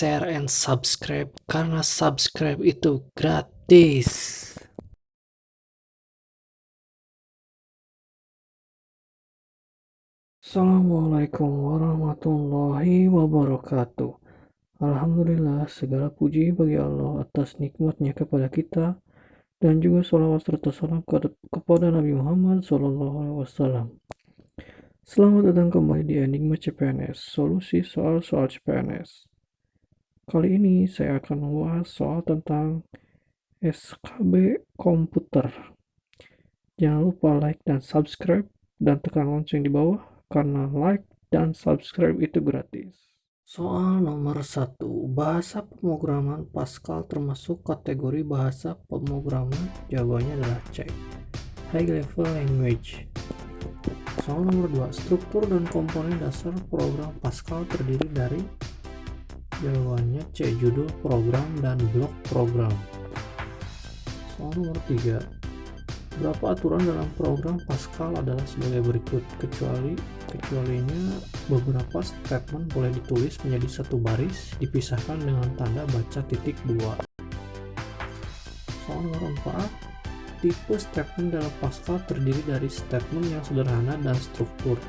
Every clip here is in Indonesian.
share, and subscribe karena subscribe itu gratis. Assalamualaikum warahmatullahi wabarakatuh. Alhamdulillah, segala puji bagi Allah atas nikmatnya kepada kita, dan juga sholawat serta salam kepada Nabi Muhammad SAW. Selamat datang kembali di Enigma CPNS, solusi soal-soal CPNS. Kali ini saya akan membahas soal tentang SKB komputer. Jangan lupa like dan subscribe, dan tekan lonceng di bawah, karena like dan subscribe itu gratis. Soal nomor 1. Bahasa pemrograman Pascal termasuk kategori bahasa pemrograman? Jawabannya adalah C. High level language. Soal nomor 2. Struktur dan komponen dasar program Pascal terdiri dari? Jawabannya C. Judul program dan blok program. Soal nomor 3. Berapa aturan dalam program Pascal adalah sebagai berikut, kecualinya beberapa statement boleh ditulis menjadi satu baris dipisahkan dengan tanda baca titik 2. Soal nomor 4. Tipe statement dalam Pascal terdiri dari statement yang sederhana dan struktur.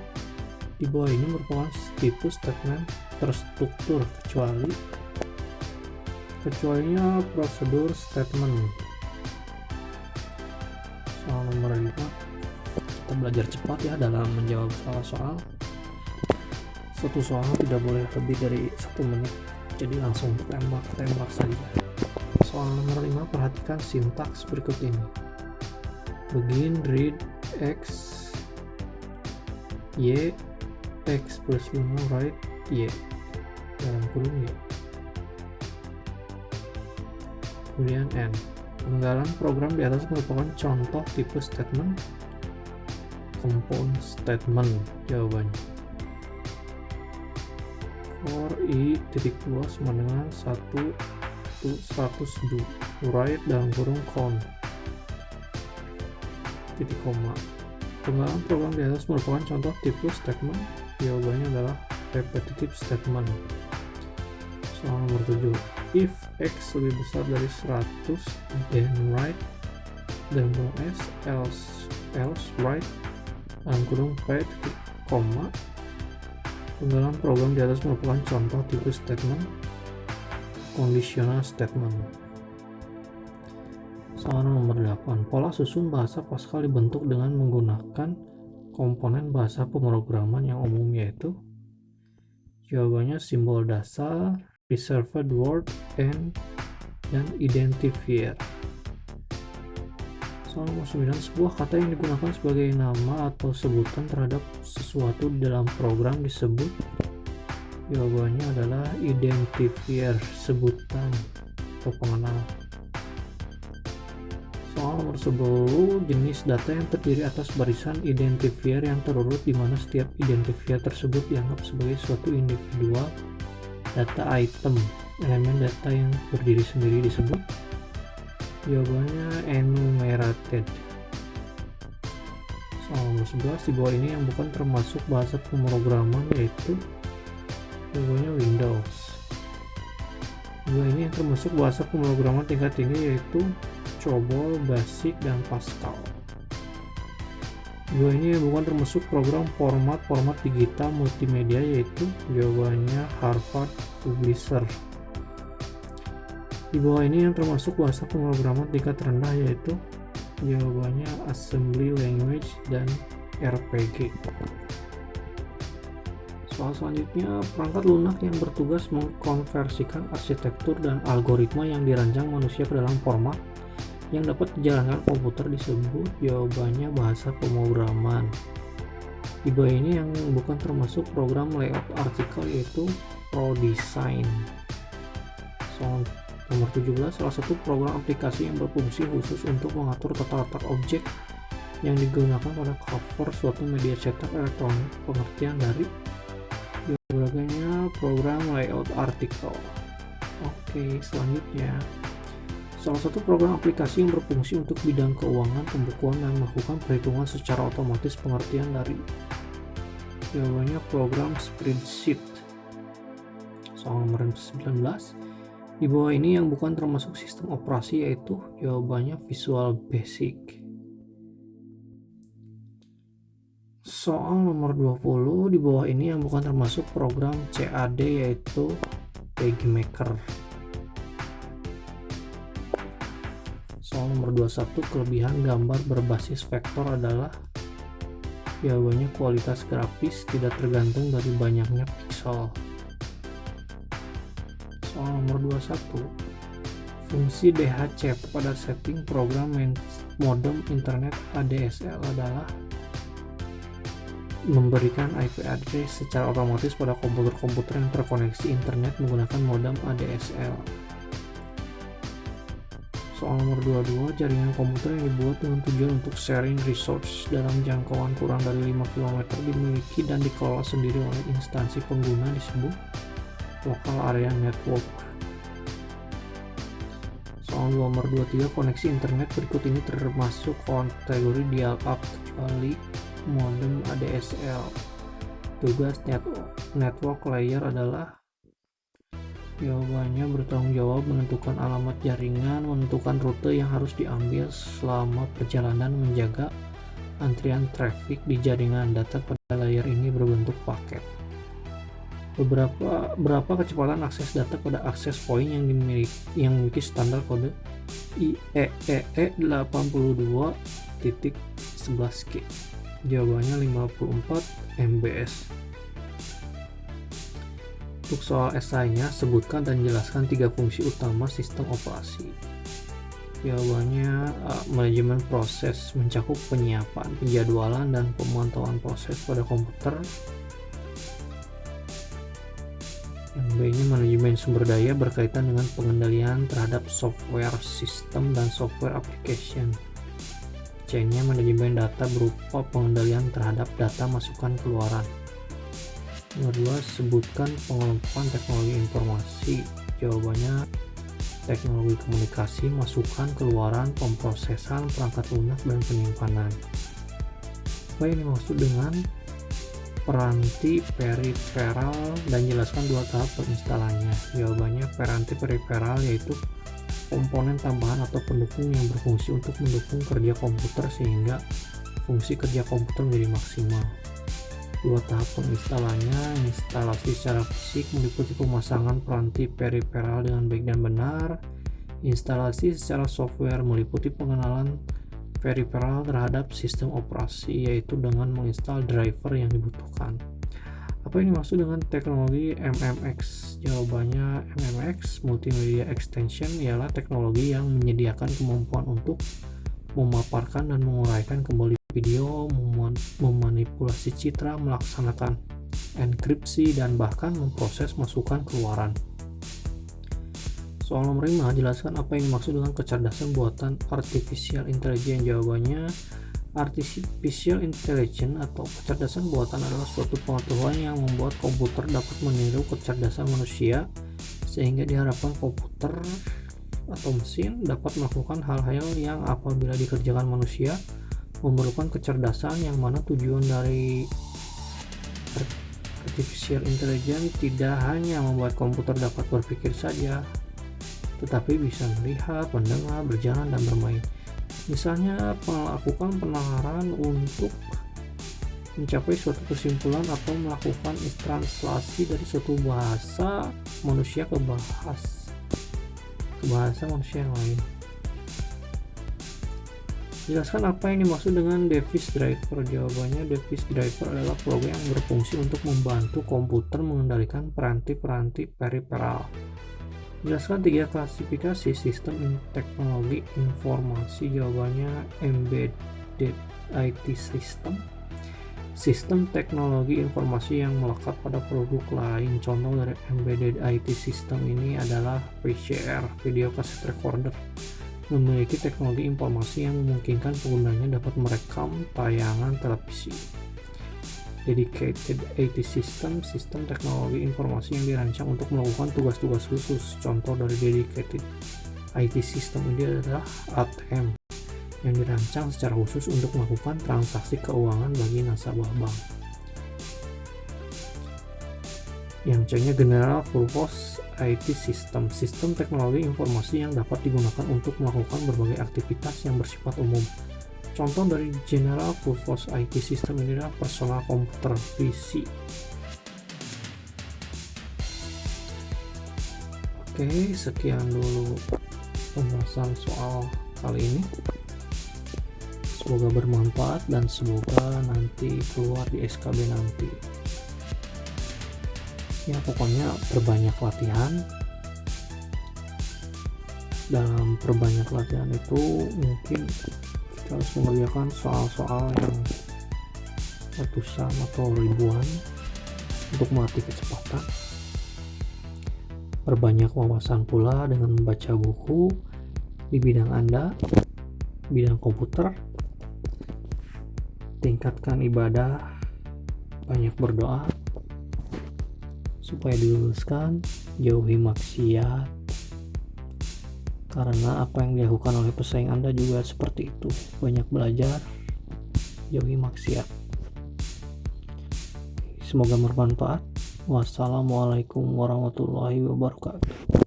Di bawah ini merupakan tipe statement terstruktur kecualinya prosedur statement. Soal nomor 5. Kita belajar cepat ya dalam menjawab soal-soal. Satu soal tidak boleh lebih dari 1 menit, jadi langsung tembak saja. Soal nomor 5, perhatikan sintaks berikut ini. Begin, read, X, Y, X plus 5, write, Y, dalam kurung Y. Kemudian N. Penggalan program di atas merupakan contoh tipe statement compound statement. Jawabannya for i.2 sama dengan 1 to 100 do, write dalam kurung count titik koma. Penggalan program di atas merupakan contoh tipe statement. Jawabannya adalah repetitive statement. Soal nomor 7. If X lebih besar dari 100, then write dalam kurung S, else write dalam kurung P titik koma. Penggalan program di atas merupakan contoh tipe statement conditional statement. Soal nomor 8. Pola susun bahasa Pascal dibentuk dengan menggunakan komponen bahasa pemrograman yang umum, yaitu? Jawabannya simbol dasar, reserved word, and dan identifier. Soal nomor 9. Sebuah kata yang digunakan sebagai nama atau sebutan terhadap sesuatu di dalam program disebut? Jawabannya adalah identifier, sebutan atau pengenal. Soal nomor 10. Jenis data yang terdiri atas barisan identifier yang terurut, di mana setiap identifier tersebut dianggap sebagai suatu individual data item. Elemen data yang berdiri sendiri disebut? Jawabannya enumerated. Soal nomor 11. Di bawah ini yang bukan termasuk bahasa pemrograman, yaitu? Jawabannya Windows. Di bawah ini yang termasuk bahasa pemrograman tingkat tinggi, yaitu COBOL, BASIC, dan Pascal. Di bawah ini yang bukan termasuk program format digital multimedia, yaitu? Jawabannya Harvard Publisher. Di bawah ini yang termasuk bahasa pemrograman tingkat rendah, yaitu? Jawabannya Assembly Language dan RPG. Soal selanjutnya, perangkat lunak yang bertugas mengkonversikan arsitektur dan algoritma yang dirancang manusia ke dalam format yang dapat dijalankan komputer disebut? Jawabannya bahasa pemrograman. Di bawah ini yang bukan termasuk program layout artikel, yaitu ProDesign. Soal nomor 17. Salah satu program aplikasi yang berfungsi khusus untuk mengatur tata letak objek yang digunakan pada cover suatu media cetak elektronik. Pengertian dari? Jawabannya program layout artikel. Oke, selanjutnya. Salah satu program aplikasi yang berfungsi untuk bidang keuangan, pembukuan, dan melakukan perhitungan secara otomatis. Pengertian dari? Jawabannya program spreadsheet. Soal nomor 19, di bawah ini yang bukan termasuk sistem operasi yaitu jawabannya Visual Basic. Soal nomor 20, di bawah ini yang bukan termasuk program CAD yaitu PageMaker. Soal nomor 21, kelebihan gambar berbasis vektor adalah jawabannya kualitas grafis tidak tergantung dari banyaknya pixel. Soal nomor 21, fungsi DHC pada setting program modem internet ADSL adalah memberikan IP address secara otomatis pada komputer-komputer yang terkoneksi internet menggunakan modem ADSL. Soal nomor 22, jaringan komputer yang dibuat dengan tujuan untuk sharing resource dalam jangkauan kurang dari 5 km dimiliki dan dikelola sendiri oleh instansi pengguna disebut local area network. Soal nomor 23, koneksi internet berikut ini termasuk kategori dial-up kecuali modem ADSL. Tugas network layer adalah jawabannya bertanggung jawab menentukan alamat jaringan, menentukan rute yang harus diambil selama perjalanan, menjaga antrian traffic di jaringan. Data pada layer ini berbentuk paket. Berapa kecepatan akses data pada access point yang memiliki standar kode IEEE 82.11k. Jawabannya 54 MBS. Untuk soal esainya, sebutkan dan jelaskan 3 fungsi utama sistem operasi. Jawabannya manajemen proses mencakup penyiapan, penjadwalan, dan pemantauan proses pada komputer. Yang B-nya manajemen sumber daya berkaitan dengan pengendalian terhadap software sistem dan software application. C-nya manajemen data berupa pengendalian terhadap data masukan keluaran. Nomor 2, sebutkan pengelompokan teknologi informasi. Jawabannya teknologi komunikasi, masukan, keluaran, pemrosesan, perangkat lunak, dan penyimpanan. Apa yang dimaksud dengan peranti periferal dan jelaskan 2 tahap penginstalannya. Jawabannya peranti periferal yaitu komponen tambahan atau pendukung yang berfungsi untuk mendukung kerja komputer sehingga fungsi kerja komputer menjadi maksimal. 2 tahap penginstalannya, instalasi secara fisik meliputi pemasangan peranti periferal dengan baik dan benar. Instalasi secara software meliputi pengenalan periferal terhadap sistem operasi, yaitu dengan menginstal driver yang dibutuhkan. Apa yang dimaksud dengan teknologi MMX? Jawabannya MMX, Multimedia Extension, ialah teknologi yang menyediakan kemampuan untuk memaparkan dan menguraikan kembali video, memanipulasi citra, melaksanakan enkripsi, dan bahkan memproses masukan keluaran. Soal nomor 5, jelaskan apa yang dimaksud dengan kecerdasan buatan artificial intelligence. Jawabannya, artificial intelligence atau kecerdasan buatan adalah suatu pengetahuan yang membuat komputer dapat meniru kecerdasan manusia, sehingga diharapkan komputer atau mesin dapat melakukan hal-hal yang apabila dikerjakan manusia memerlukan kecerdasan, yang mana tujuan dari artificial intelligence tidak hanya membuat komputer dapat berpikir saja, tetapi bisa melihat, mendengar, berjalan, dan bermain. Misalnya melakukan penalaran untuk mencapai suatu kesimpulan atau melakukan translasi dari suatu bahasa manusia ke bahasa manusia yang lain. Jelaskan apa yang dimaksud dengan device driver. Jawabannya, device driver adalah program yang berfungsi untuk membantu komputer mengendalikan peranti-peranti periferal. Jelaskan 3 klasifikasi sistem teknologi informasi. Jawabannya, embedded IT system, sistem teknologi informasi yang melekat pada produk lain. Contoh dari embedded IT system ini adalah VCR, video cassette recorder, memiliki teknologi informasi yang memungkinkan penggunanya dapat merekam tayangan televisi. Dedicated IT system, sistem teknologi informasi yang dirancang untuk melakukan tugas-tugas khusus. Contoh dari dedicated IT system ini adalah ATM, yang dirancang secara khusus untuk melakukan transaksi keuangan bagi nasabah bank. Yang C-nya General Purpose IT System, sistem teknologi informasi yang dapat digunakan untuk melakukan berbagai aktivitas yang bersifat umum. Contoh dari General Purpose IT System ini adalah personal komputer PC. Oke, sekian dulu pembahasan soal kali ini. Semoga bermanfaat dan semoga nanti keluar di SKB nanti. Ya pokoknya perbanyak latihan. Dalam perbanyak latihan itu mungkin kita harus mengerjakan soal-soal yang ratusan atau ribuan untuk melatih kecepatan. Perbanyak wawasan pula dengan membaca buku di bidang Anda, bidang komputer. Tingkatkan ibadah, banyak berdoa supaya diluluskan, jauhi maksiat, karena apa yang dilakukan oleh pesaing Anda juga seperti itu. Banyak belajar, jauhi maksiat. Semoga bermanfaat. Wassalamualaikum warahmatullahi wabarakatuh.